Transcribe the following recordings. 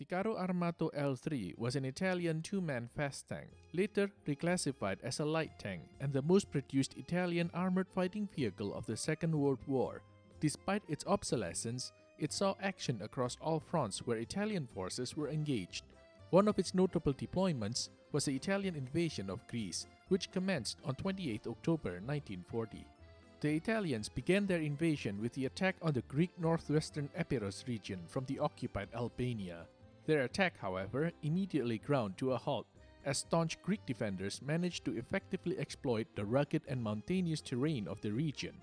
Carro Armato L3 was an Italian two-man fast tank, later reclassified as a light tank and the most produced Italian armored fighting vehicle of the Second World War. Despite its obsolescence, it saw action across all fronts where Italian forces were engaged. One of its notable deployments was the Italian invasion of Greece, which commenced on 28 October 1940. The Italians began their invasion with the attack on the Greek northwestern Epirus region from the occupied Albania. Their attack, however, immediately ground to a halt, as staunch Greek defenders managed to effectively exploit the rugged and mountainous terrain of the region.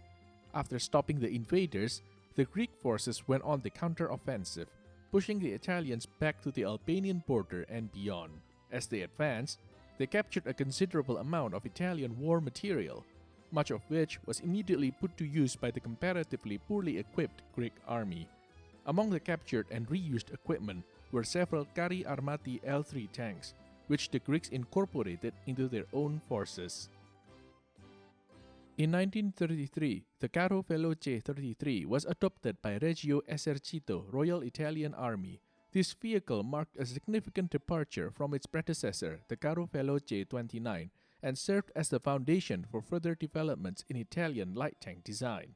After stopping the invaders, the Greek forces went on the counter-offensive, pushing the Italians back to the Albanian border and beyond. As they advanced, they captured a considerable amount of Italian war material, much of which was immediately put to use by the comparatively poorly equipped Greek army. Among the captured and reused equipment were several Carro Armati L3 tanks, which the Greeks incorporated into their own forces. In 1933, the Carro Veloce 33 was adopted by Regio-Esercito Royal Italian Army. This vehicle marked a significant departure from its predecessor, the Carro Veloce 29, and served as the foundation for further developments in Italian light tank design.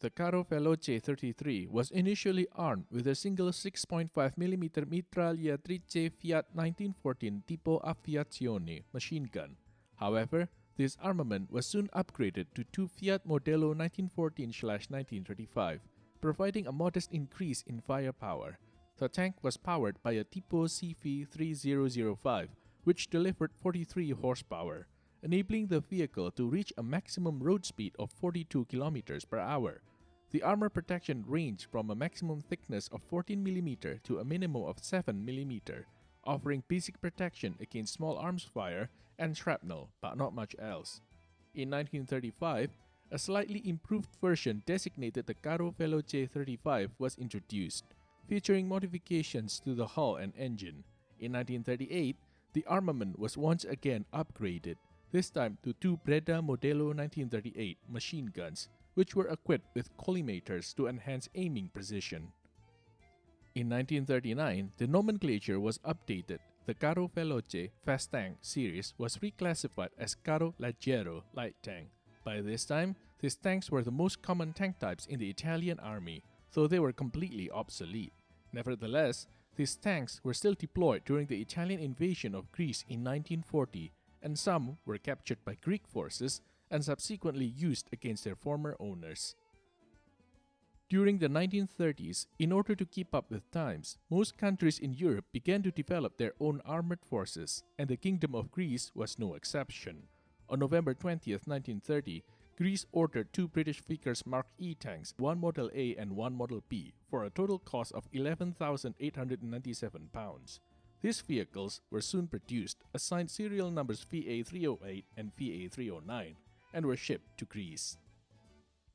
The Carro Veloce 33 was initially armed with a single 6.5mm mitragliatrice Fiat 1914 Tipo Aviazione machine gun. However, this armament was soon upgraded to two Fiat Modello 1914/1935, providing a modest increase in firepower. The tank was powered by a Tipo CV 3005, which delivered 43 horsepower, enabling the vehicle to reach a maximum road speed of 42 km per hour. The armor protection ranged from a maximum thickness of 14mm to a minimum of 7mm, offering basic protection against small arms fire and shrapnel, but not much else. In 1935, a slightly improved version designated the Carro Veloce 35 was introduced, featuring modifications to the hull and engine. In 1938, the armament was once again upgraded, this time to two Breda Modello 1938 machine guns, which were equipped with collimators to enhance aiming precision. In 1939, the nomenclature was updated. The Carro Veloce fast tank series was reclassified as Carro Leggero light tank. By this time, these tanks were the most common tank types in the Italian army, though they were completely obsolete. Nevertheless, these tanks were still deployed during the Italian invasion of Greece in 1940, and some were captured by Greek forces and subsequently used against their former owners. During the 1930s, in order to keep up with times, most countries in Europe began to develop their own armored forces, and the Kingdom of Greece was no exception. On November 20, 1930, Greece ordered two British Vickers Mark E tanks, one Model A and one Model B, for a total cost of £11,897. These vehicles were soon produced, assigned serial numbers VA308 and VA309, and were shipped to Greece.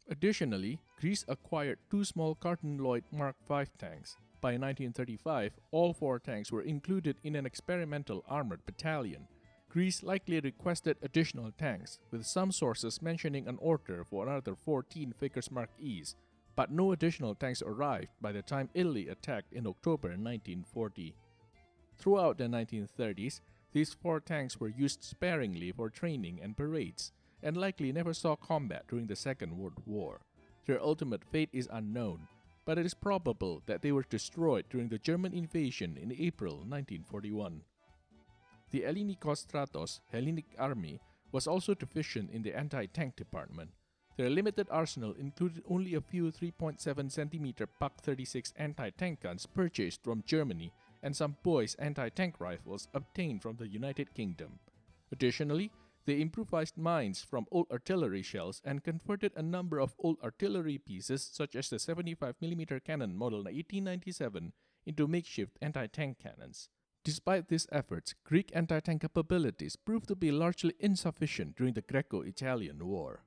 Additionally, Greece acquired two small Carton Lloyd Mark V tanks. By 1935, all four tanks were included in an experimental armored battalion. Greece likely requested additional tanks, with some sources mentioning an order for another 14 Vickers Mark Es, but no additional tanks arrived by the time Italy attacked in October 1940. Throughout the 1930s, these four tanks were used sparingly for training and parades, and likely never saw combat during the Second World War. Their ultimate fate is unknown, but it is probable that they were destroyed during the German invasion in April 1941. The Ellinikos Stratos Hellenic Army was also deficient in the anti-tank department. Their limited arsenal included only a few 3.7cm Pak 36 anti-tank guns purchased from Germany and some Boy's anti-tank rifles obtained from the United Kingdom. Additionally, they improvised mines from old artillery shells and converted a number of old artillery pieces such as the 75mm cannon model 1897 into makeshift anti-tank cannons. Despite these efforts, Greek anti-tank capabilities proved to be largely insufficient during the Greco-Italian War.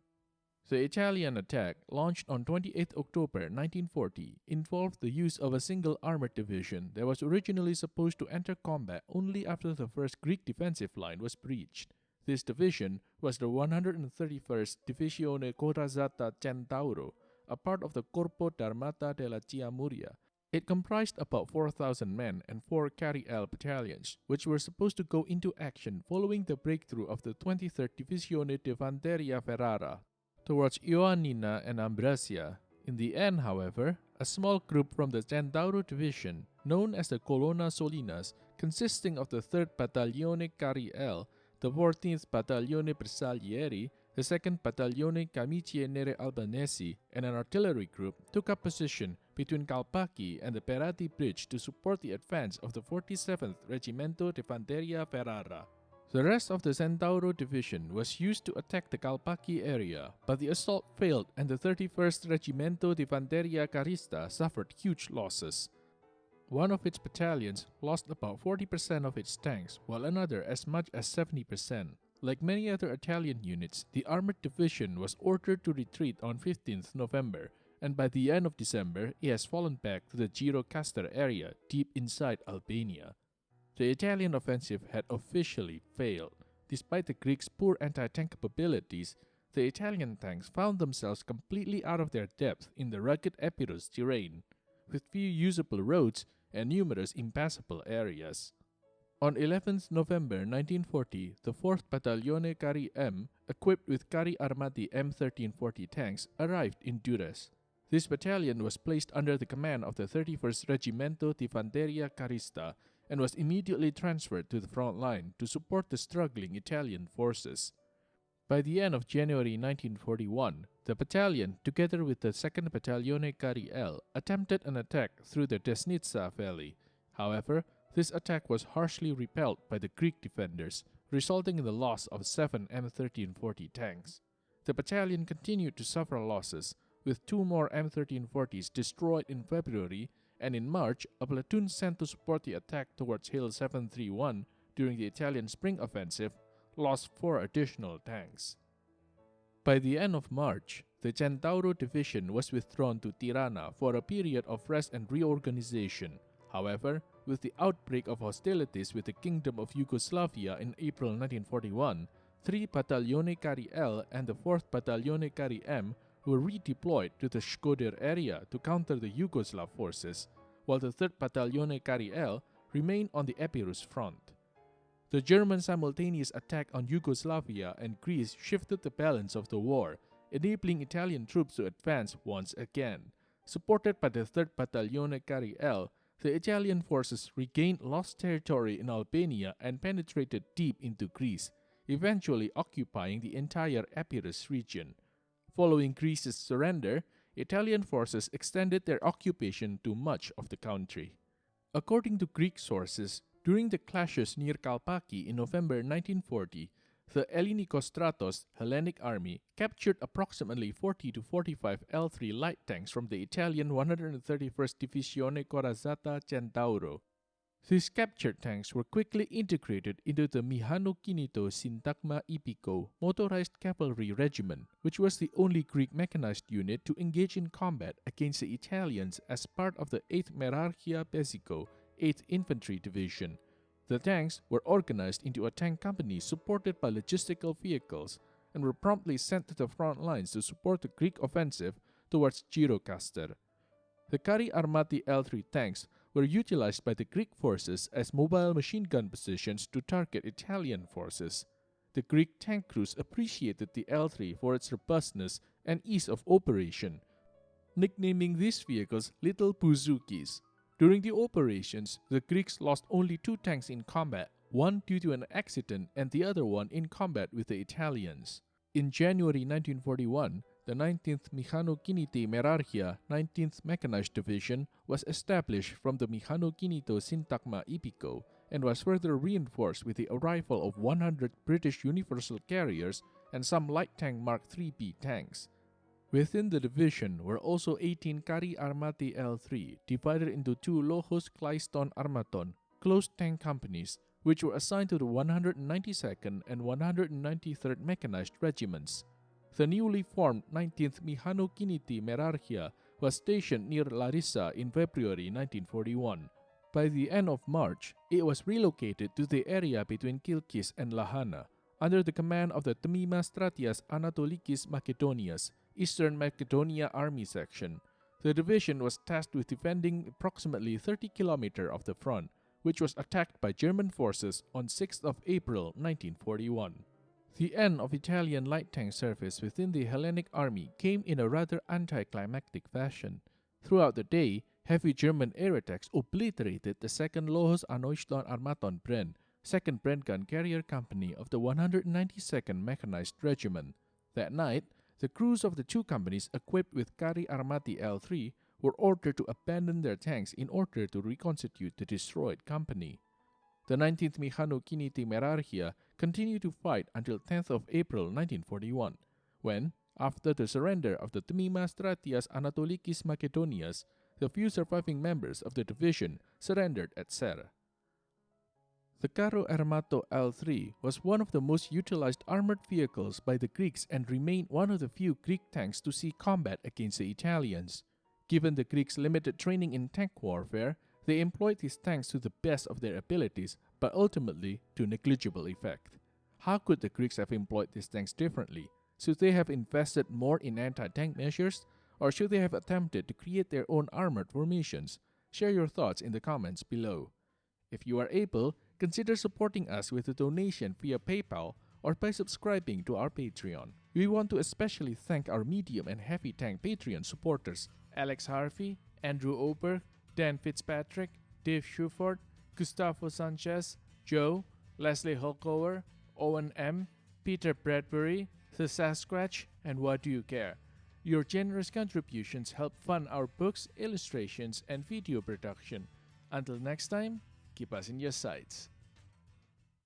The Italian attack, launched on 28 October 1940, involved the use of a single armored division that was originally supposed to enter combat only after the first Greek defensive line was breached. This division was the 131st Divisione Corazzata Centauro, a part of the Corpo d'Armata della Chiamuria, It comprised about 4,000 men and 4 Carri L battalions, which were supposed to go into action following the breakthrough of the 23rd Divisione di Fanteria Ferrara towards Ioannina and Ambracia. In the end, however, a small group from the Centauro division, known as the Colonna Solinas, consisting of the 3rd Battaglione Carri L, the 14th Battaglione Bersaglieri, the 2nd Battaglione Camicie Nere Albanesi, and an artillery group, took up position between Calpacchi and the Perati Bridge to support the advance of the 47th Reggimento di Fanteria Ferrara. The rest of the Centauro division was used to attack the Calpacchi area, but the assault failed and the 31st Reggimento di Fanteria Carista suffered huge losses. One of its battalions lost about 40% of its tanks, while another as much as 70%. Like many other Italian units, the armored division was ordered to retreat on 15th November, and by the end of December, it has fallen back to the Gjirokastra area deep inside Albania. The Italian offensive had officially failed. Despite the Greeks' poor anti-tank capabilities, the Italian tanks found themselves completely out of their depth in the rugged Epirus terrain, with few usable roads and numerous impassable areas. On 11th November 1940, the 4th Battaglione Carri M, equipped with Carri Armati M1340 tanks, arrived in Durrës. This battalion was placed under the command of the 31st Reggimento di Fanteria Carista and was immediately transferred to the front line to support the struggling Italian forces. By the end of January 1941, the battalion, together with the 2nd Battaglione Carri L, attempted an attack through the Desnica Valley. However, this attack was harshly repelled by the Greek defenders, resulting in the loss of 7 M1340 tanks. The battalion continued to suffer losses, with 2 more M1340s destroyed in February, and in March, a platoon sent to support the attack towards Hill 731 during the Italian Spring Offensive lost 4 additional tanks. By the end of March, the Centauro division was withdrawn to Tirana for a period of rest and reorganization. However, with the outbreak of hostilities with the Kingdom of Yugoslavia in April 1941, 3 Battaglione Carri L and the 4th Battaglione Carri M were redeployed to the Shkodër area to counter the Yugoslav forces, while the 3rd Battaglione Carri L remained on the Epirus front. The German simultaneous attack on Yugoslavia and Greece shifted the balance of the war, enabling Italian troops to advance once again. Supported by the 3rd Battaglione Carri L, the Italian forces regained lost territory in Albania and penetrated deep into Greece, eventually occupying the entire Epirus region. Following Greece's surrender, Italian forces extended their occupation to much of the country. According to Greek sources, during the clashes near Calpacchi in November 1940, the Ellinikos Hellenic army captured approximately 40 to 45 L3 light tanks from the Italian 131st Divisione Corazzata Centauro. These captured tanks were quickly integrated into the Mηχανοκίνητο Syntagma Ippiko motorized cavalry regiment, which was the only Greek mechanized unit to engage in combat against the Italians as part of the 8th Merarchia Pesico, 8th Infantry Division. The tanks were organized into a tank company supported by logistical vehicles and were promptly sent to the front lines to support the Greek offensive towards Gjirokastra. The Carri Armati L3 tanks were utilized by the Greek forces as mobile machine gun positions to target Italian forces. The Greek tank crews appreciated the L3 for its robustness and ease of operation, nicknaming these vehicles Little Bouzoukis. During the operations, the Greeks lost only 2 tanks in combat, one due to an accident and the other one in combat with the Italians. In January 1941, the 19th Mηχανοκίνητη Merarchia 19th Mechanized Division was established from the Mηχανοκίνητο Syntagma Ippiko and was further reinforced with the arrival of 100 British Universal Carriers and some light tank Mark IIIB tanks. Within the division were also 18 Carri Armati L3, divided into 2 Lohos Kleiston Armaton, closed tank companies, which were assigned to the 192nd and 193rd Mechanized Regiments. The newly formed 19th Mηχανοκίνητη Merarchia was stationed near Larissa in February 1941. By the end of March, it was relocated to the area between Kilkis and Lahana, under the command of the Tmimas Stratias Anatolikis Makedonias, Eastern Macedonia Army Section. The division was tasked with defending approximately 30 kilometers of the front, which was attacked by German forces on 6th of April 1941. The end of Italian light tank service within the Hellenic army came in a rather anticlimactic fashion. Throughout the day, heavy German air attacks obliterated the 2nd Lojos Anoiston Armaton Bren, 2nd Brengun Carrier Company of the 192nd Mechanized Regiment. That night, the crews of the two companies equipped with Carro Armato L3 were ordered to abandon their tanks in order to reconstitute the destroyed company. The 19th Mechanokini Merarchia continued to fight until 10th of April 1941, when, after the surrender of the Tmima Stratias Anatolikis Macedonias, the few surviving members of the division surrendered at Serra. The Carro Armato L3 was one of the most utilized armored vehicles by the Greeks and remained one of the few Greek tanks to see combat against the Italians. Given the Greeks' limited training in tank warfare, they employed these tanks to the best of their abilities, but ultimately to negligible effect. How could the Greeks have employed these tanks differently? Should they have invested more in anti-tank measures, or should they have attempted to create their own armored formations? Share your thoughts in the comments below. If you are able, consider supporting us with a donation via PayPal or by subscribing to our Patreon. We want to especially thank our medium and heavy tank Patreon supporters: Alex Harvey, Andrew Oberg, Dan Fitzpatrick, Dave Schuford, Gustavo Sanchez, Joe, Leslie Holkower, Owen M., Peter Bradbury, The Sasquatch, and What Do You Care? Your generous contributions help fund our books, illustrations, and video production. Until next time, keep us in your sights.